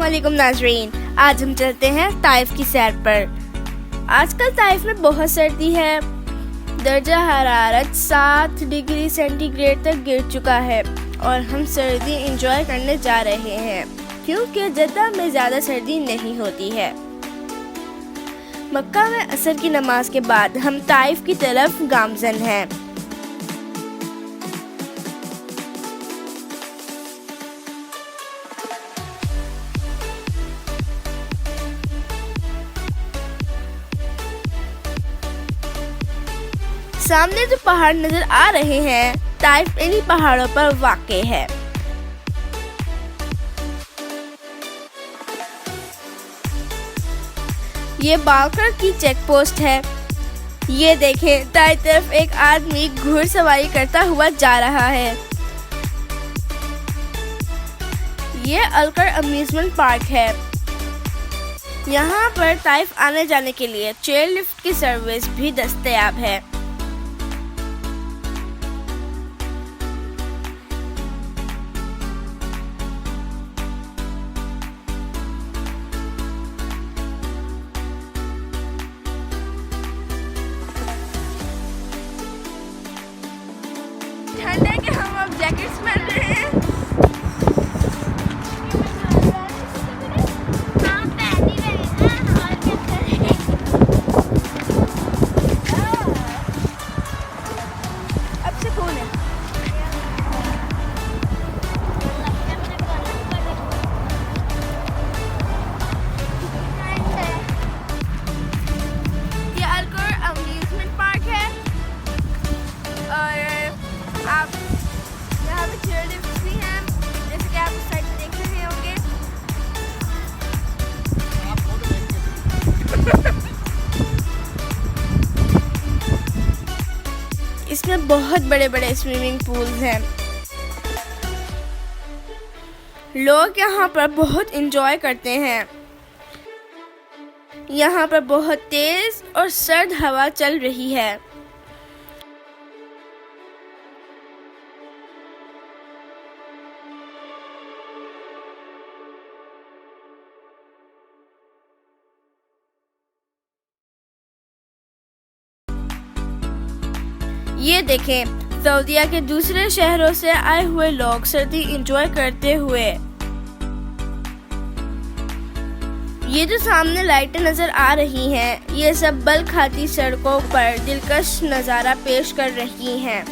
अस्सलामुअलैकुम नाजरीन, आज हम चलते हैं ताइफ की सैर पर। आजकल ताइफ में बहुत सर्दी है। दर्जा हरारत 7 डिग्री सेंटीग्रेड तक गिर चुका है और हम सर्दी एंजॉय करने जा रहे हैं क्योंकि जद्दा में ज़्यादा सर्दी नहीं होती है। मक्का में असर की नमाज के बाद हम ताइफ की तरफ गामजन हैं। सामने जो पहाड़ नजर आ रहे हैं, ताइफ इन्हीं पहाड़ों पर वाक़े है। ये बाकर की चेक पोस्ट है। ये देखें, दाईं तरफ एक आदमी घुड़सवारी करता हुआ जा रहा है। ये अलकर अम्यूजमेंट पार्क है। यहाँ पर ताइफ आने जाने के लिए चेयर लिफ्ट की सर्विस भी दस्तयाब है। ठंड है कि हम अब जैकेट्स पहन रहे हैं। अब सुकून है। ये अलकोर अम्यूजमेंट पार्क है और आप यहाँ पे चेयर लिफ्ट भी हैं, जैसे कि आप इस साइड पे देख रहे होंगे। इसमें बहुत बड़े बड़े स्विमिंग पूल्स हैं। लोग यहाँ पर बहुत इंजॉय करते हैं। यहाँ पर बहुत तेज और सर्द हवा चल रही है। ये देखें, सऊदीया के दूसरे शहरों से आए हुए लोग सर्दी एंजॉय करते हुए। ये जो सामने लाइटें नजर आ रही हैं, ये सब बल खाती सड़कों पर दिलकश नज़ारा पेश कर रही हैं।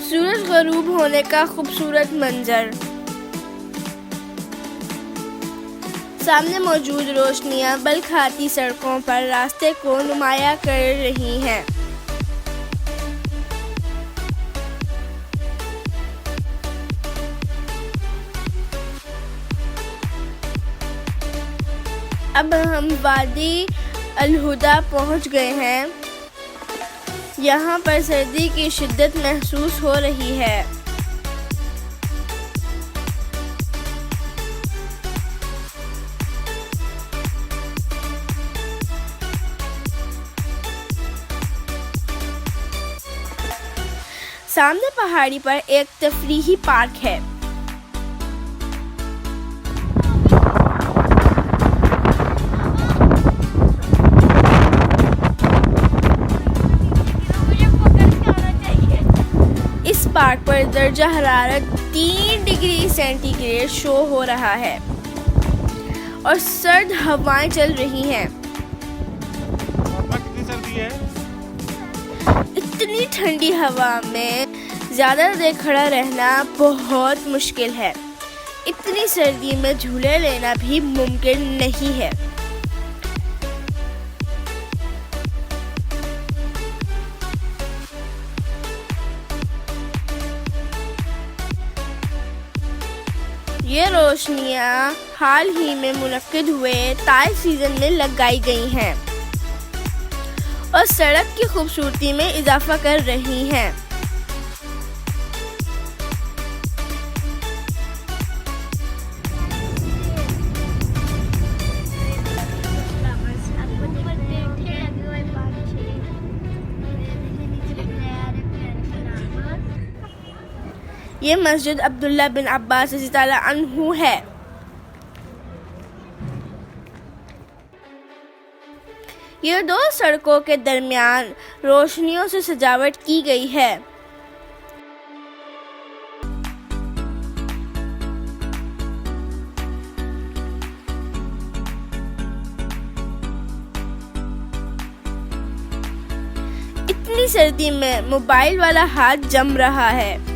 सूरज गरूब होने का खूबसूरत मंजर। सामने मौजूद रोशनियां बल खाती सड़कों पर रास्ते को नुमाया कर रही हैं। अब हम वादी अल-हुदा पहुंच गए हैं। यहाँ पर सर्दी की शिद्दत महसूस हो रही है। सामने पहाड़ी पर एक तफरीही पार्क है। इस पार्क पर दर्जा हरारत 3 डिग्री सेंटीग्रेड शो हो रहा है और सर्द हवाएं चल रही हैं। कितनी सर्दी है? इतनी ठंडी हवा में ज़्यादा देर खड़ा रहना बहुत मुश्किल है। इतनी सर्दी में झूले लेना भी मुमकिन नहीं है। ये रोशनियाँ हाल ही में मुनक्किद हुए ताइफ सीजन में लगाई गई हैं और सड़क की खूबसूरती में इजाफा कर रही हैं। ये मस्जिद अब्दुल्ला बिन अब्बास रज़ी ताला अन्हु है। ये दो सड़कों के दरमियान रोशनियों से सजावट की गई है। इतनी सर्दी में मोबाइल वाला हाथ जम रहा है।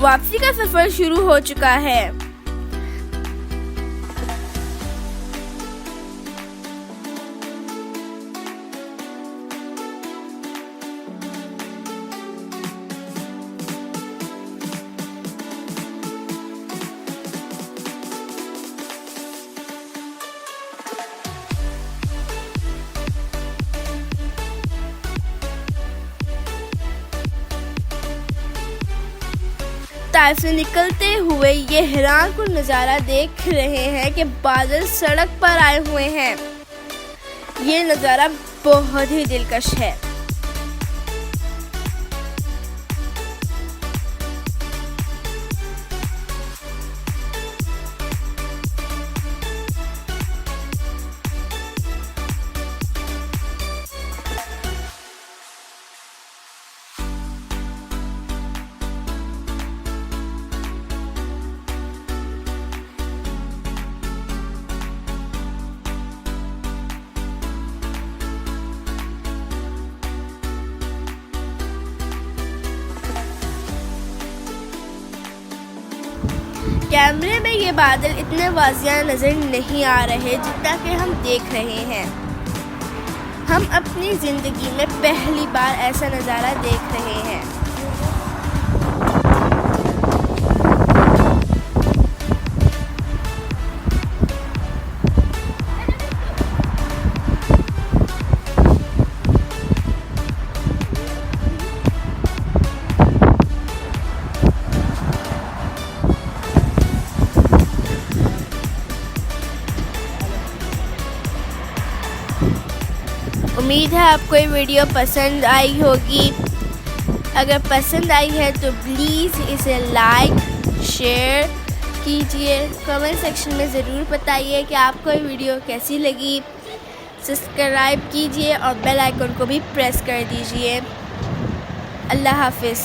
वापसी का सफर शुरू हो चुका है। ताइफ से निकलते हुए ये हैरान कुन नज़ारा देख रहे हैं कि बादल सड़क पर आए हुए हैं। ये नज़ारा बहुत ही दिलकश है। कैमरे में ये बादल इतने वाज़िया नज़र नहीं आ रहे जितना कि हम देख रहे हैं। हम अपनी ज़िंदगी में पहली बार ऐसा नज़ारा देख रहे हैं। उम्मीद है आपको ये वीडियो पसंद आई होगी। अगर पसंद आई है तो प्लीज़ इसे लाइक शेयर कीजिए। कमेंट सेक्शन में ज़रूर बताइए कि आपको ये वीडियो कैसी लगी। सब्सक्राइब कीजिए और बेल आइकन को भी प्रेस कर दीजिए। अल्लाह हाफिज़।